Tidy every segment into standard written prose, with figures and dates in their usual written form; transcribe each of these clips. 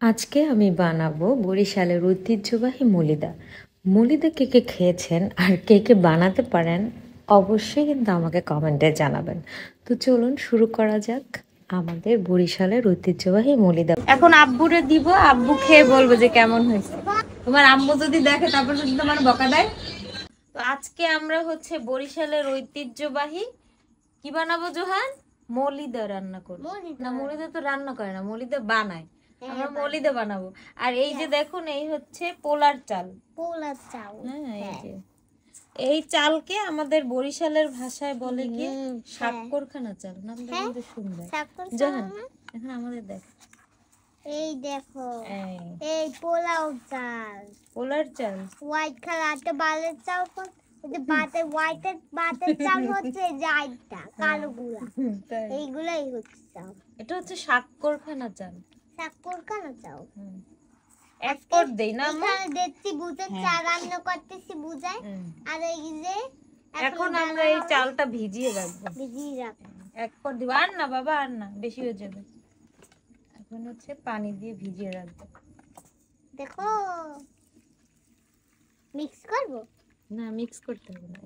আজকে আমি বানাবো বরিশালের ঐতিহ্যবাহী মলিদা। মলিদা কে কে খেয়েছেন আর কে কে বানাতে পারেন অবশ্যই কিন্তু আমাকে কমেন্টে জানাবেন। তো চলুন শুরু করা যাক আমাদের বরিশালের ঐতিহ্যবাহী মলিদা। এখন আব্বুরে দিব, আব্বু খেয়ে বলবো যে কেমন হয়েছে। তোমার আম্মু যদি দেখে তারপর যদি তোমার বকা দেয়। তো আজকে আমরা হচ্ছে বরিশালের ঐতিহ্যবাহী কি বানাবো জোহান? মলিদা রান্না করবো। না, মলিদা তো রান্না করে না, মলিদা বানায়। আমরা মলিদা বানাবো। আর এই যে দেখুন, এই হচ্ছে পোলার চাল। হ্যাঁ, এই যে এই চালকে আমাদের বরিশালের ভাষায় বলে কি শাক্করখানা চাল। নামটা কিন্তু সুন্দর। জোহান এখন আমাদের দেখ, এই দেখো এই পোলাও চাল, পোলার চাল হোয়াইট কালারটা বালের চাল, এই বাতের বাতের চাল হচ্ছে যাইটা কালো গুলা, এইগুলাই হচ্ছে চাল। এটা হচ্ছে শাক্করখানা চাল। শাক্করখানা চাল এক্সপোর্ট দেই না আমরা। এখানে দেখছি বুঝে চা রান্না করতেছি বুঝাই। আর এই যে এখন আমরা এই চালটা ভিজিয়ে রাখবো। এক্সপোর্ট দিব। আর না বাবা, আর না, বেশি হয়ে যাবে। এখন হচ্ছে পানি দিয়ে ভিজিয়ে রাখবো। দেখো মিক্স করব না, মিক্স করতে হবে না।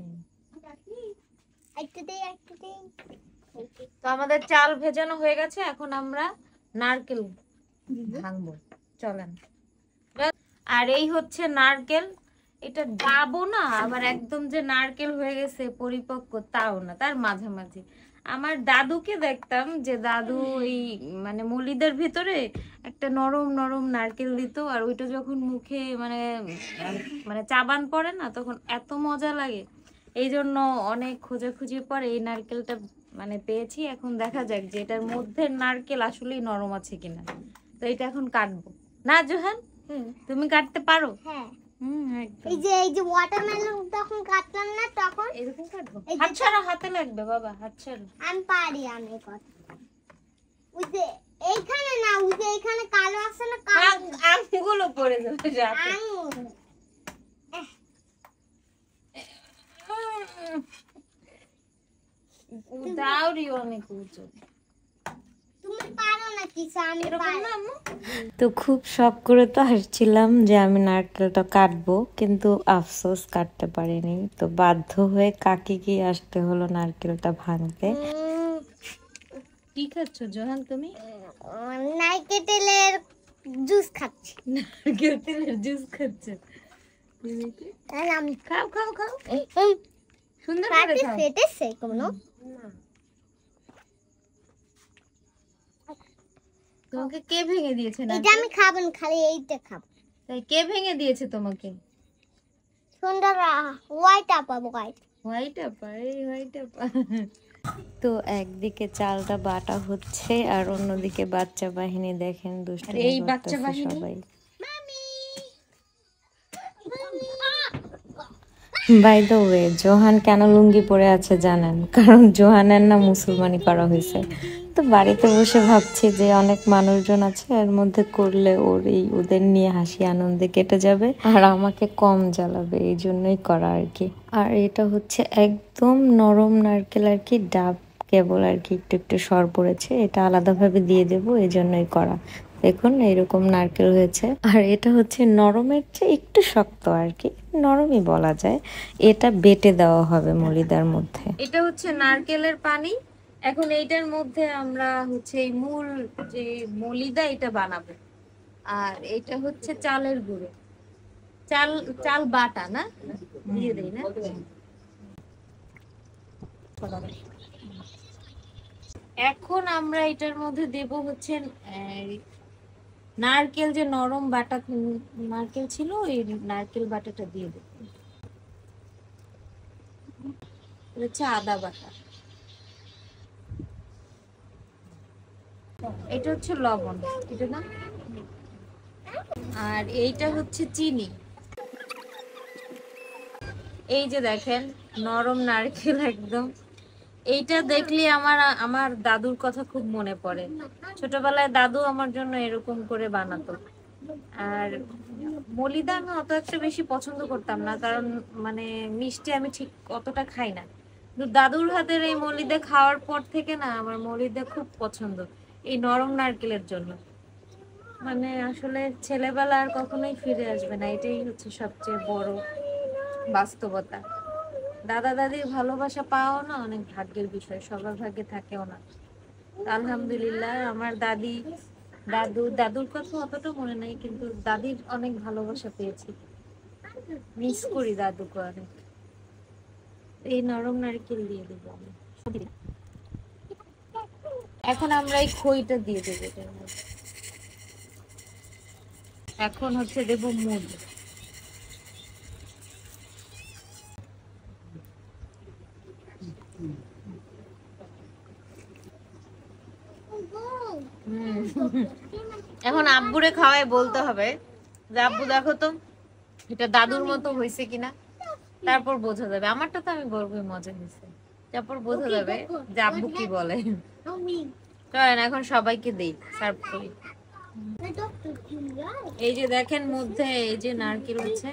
একটু দেই। তো আমাদের চাল ভেজানো হয়ে গেছে, এখন আমরা নারকেল ভাঙবো। চলেন। আর এই হচ্ছে নারকেল। এটা ডাবো না, আবার একদম যে নারকেল হয়ে গেছে পরিপক্ক তাও না, তার মাঝামাঝি। আমার দাদুকে দেখতাম যে দাদু এই মানে মলিদের ভিতরে একটা নরম নরম নারকেল দিত, আর ওইটা যখন মুখে মানে মানে চাবান পড়ে না, তখন এত মজা লাগে। এই জন্য অনেক খোঁজাখুঁজির পর এই নারকেলটা মানে পেয়েছি। এখন দেখা যাক যে এটার মধ্যে নারকেল আসলেই নরম আছে কিনা। তো এটা এখন কাটবো না জোহান? তুমি কাটতে পারো? হ্যাঁ। একদম। এই যে ওয়াটারমেলন তখন কাটলাম না, তখন এরকম কাটবো। হাত ছাড়া, হাতে লাগবে বাবা, হাত ছাড়া। আমি পারি, আমি করতে। ওই যে এইখানে না, ওই যে এইখানে কালো আছে না, কালো আঙুল পড়ে যাবে রাতে। দাওরি অনেক উঁচু। তো খুব শখ করে তো আসছিলাম যে আমি নারকেলটা কাটবো, কিন্তু আফসোস কাটতে পারিনি। তো বাধ্য হয়ে কাকিকে আসতে হলো নারকেলটা ভাঙতে। কি খাচ্ছ জোহান তুমি? নারকেলের জুস খাচ্ছি। নারকেলের জুস খাচ্ছ? খাও খাও খাও, সুন্দর করে খাও। ফেটেছে কোনো? তোমাকে কে ভেঙে দিয়েছে? না, এটা আমি খাবো না, খালি এইটা খাবো। তাই কে ভেঙে দিয়েছে তোমাকে? সুন্দর হোয়াইট আপা, হোয়াইট আপা, এই হোয়াইট আপা। তো একদিকে চালটা বাটা হচ্ছে আর অন্যদিকে বাচ্চা বাহিনী দেখেন দুষ্টুমি করতেছে। এই বাচ্চা বাহিনী সবাই। বাই দ্য ওয়ে, জোহান কেন লুঙ্গি পরে আছে জানেন? কারণ জোহানের না মুসলমানি করা হয়েছে। তো বাড়িতে বসে ভাবছি যে অনেক মানুষজন আছে, এর মধ্যে করলে ওদের নিয়ে হাসি আনন্দে কেটে যাবে আর আমাকে কম জ্বালাবে, এই জন্যই করা আর কি। আর এটা হচ্ছে একদম নরম নারকেল আর কি, ডাব কেবল আর কি একটু একটু সর পড়েছে, এটা আলাদাভাবে দিয়ে দেবো, এই জন্যই করা। দেখুন এরকম নারকেল হয়েছে। আর এটা হচ্ছে নরমের চেয়ে একটু শক্ত আর কি, নরমই বলা যায়। এটা বেটে দেওয়া হবে মলিদার মধ্যে। এটা হচ্ছে নারকেলের পানি। এখন এইটার মধ্যে আমরা হচ্ছে এই মূল যে মলিদা এটা বানাবো। আর এটা হচ্ছে চালের গুঁড়ো, চাল চাল বাটা না, দিয়ে দেই না। এখন আমরা এটার মধ্যে দেব হচ্ছে নারকেল, যে নরম বাটা নারকেল ছিল, এই নারকেল বাটাটা দিয়ে দেব। হচ্ছে আদা বাটা, এটা হচ্ছে লবণ, এটা না। আর এইটা হচ্ছে চিনি। এই যে দেখেন নরম নারকেল একদম। এইটা দেখলে আমার দাদুর কথা খুব মনে পড়ে। ছোটবেলায় দাদু আমার জন্য এরকম করে বানাতো। আর মলিদা আমি অত একটা বেশি পছন্দ করতাম না, কারণ মানে মিষ্টি আমি ঠিক অতটা খাই না। কিন্তু দাদুর হাতের এই মলিদা খাওয়ার পর থেকে না আমার মলিদা খুব পছন্দ, এই নরম নারকেলের জন্য। মানে আসলে ছেলেবেলা আর কখনোই ফিরে আসবে না, এটাই হচ্ছে সবচেয়ে বড় বাস্তবতা। দাদা দাদির ভালোবাসা পাওয়া না অনেক ভাগ্যের বিষয়, সবার ভাগ্যে থাকেও না। আলহামদুলিল্লাহ আমার দাদুর কথা অতটা মনে নাই, কিন্তু দাদির অনেক ভালোবাসা পেয়েছি, মিস করি দাদুকে অনেক। এই নরম নারকেল দিয়ে দেবো আমি। এখন আমরা এই খইটা দিয়ে দেবো এটার মধ্যে। এখন হচ্ছে দেবো মুগ। এখন আব্বুরে খাওয়াই বলতে হবে যে আব্বু দেখো তো এটা দাদুর মতো হয়েছে কিনা, তারপর বোঝা যাবে। আমারটা তো আমি বলবোই মজা হয়েছে, তারপর বোঝা যাবে যে আব্বু কি বলে। চলেন এখন সবাইকে দেই, সার্ভ করি। এই যে দেখেন মধ্যে এই যে নারকেল আছে,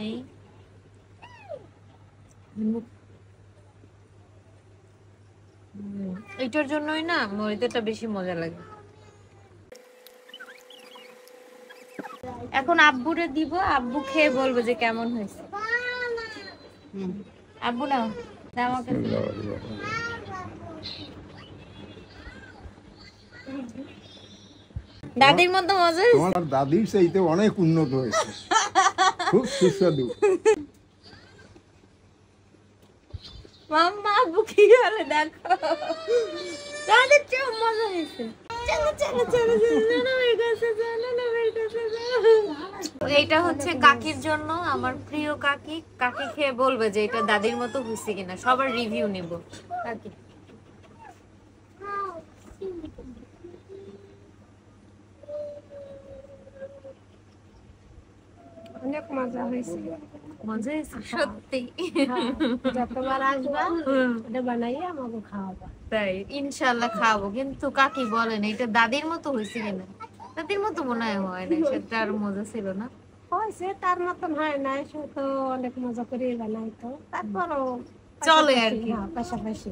এই এটার জন্যই না মরিচটা বেশি মজা লাগে। এখন আব্বুরে দিব, আব্বু খেয়ে বলবো যে কেমন হয়েছে। আব্বু নাও, আমাকে দাদির মতো মজা হয়েছে। তোমার দাদির চাইতে অনেক উন্নত হয়েছে, খুব সুস্বাদু। মাম্মা আব্বু কি বলে দেখো, দাদির চেয়ে মজা হয়েছে। চলো চলো চলো এইটা হচ্ছে কাকির জন্য, আমার প্রিয় কাকি। কাকি খেয়ে বলবে যে এটা দাদির মতো হয়েছে কিনা, সবার রিভিউ নিব। কাকি অনেক মজা হয়েছে, মজা হয়েছে সত্যি। যতবার আসবা এটা বানাইয়ে আমাকে খাওয়াবা। তাই ইনশাল্লাহ খাবো, কিন্তু কাকি বলেন এটা দাদির মতো হয়েছে কিনা। দাদির মতো মনে হয় না, সেটা আর মজা ছিল না। হয়েছে তার মতন হয় না, সে তো অনেক মজা করে বানাইতো, তারপরও চলে আর কি, পাশাপাশি।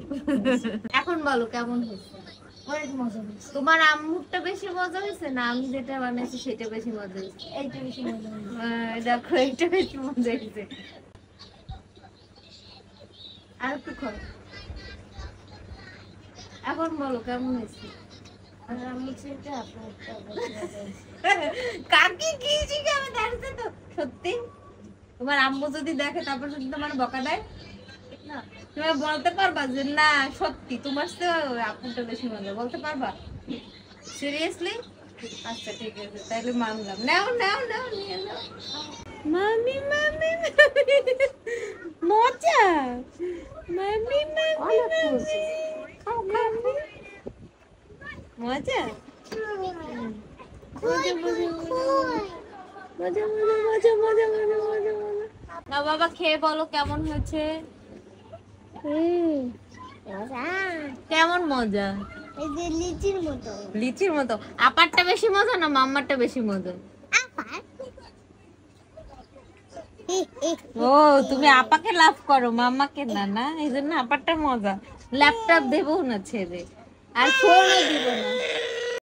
এখন বলো কেমন হয়েছে। অনেক মজা হয়েছে। তোমার আম্মুরটা বেশি মজা হয়েছে না আমি যেটা বানাইছি সেটা বেশি মজা হয়েছে? এইটা বেশি মজা হয়েছে। দেখো এইটা বেশি মজা হয়েছে। আর একটু খাও। এখন বলো কেমন হয়েছে। আর আমি চিন্তা আপনার কাকি কি শিখাবে দেখছে তো সত্যি। তোমার আম্মু যদি দেখে তারপর যদি তোমার বকা দেয় না, তুমি বলতে পারবা যে না সত্যি তোমার তো আপুটা বেশি মজা, বলতে পারবা সিরিয়াসলি? আচ্ছা ঠিক আছে তাহলে মানলাম। নাও নাও নাও নিয়ে নাও। মামি মামি মজা, মামি মামি মামি খাও খাও মজা। না বাবা খেয়ে বলো কেমন হয়েছে। কেমন মজা? এই যে লিচির মতো। লিচির মতো। আপারটা বেশি মজা না মাম্মারটা বেশি মজা? ও তুমি আপাকে লাভ করো মাম্মাকে না, না এই জন্য আপারটা মজা। ল্যাপটপ দেবো না ছেড়ে, আর ফোনও দিব না।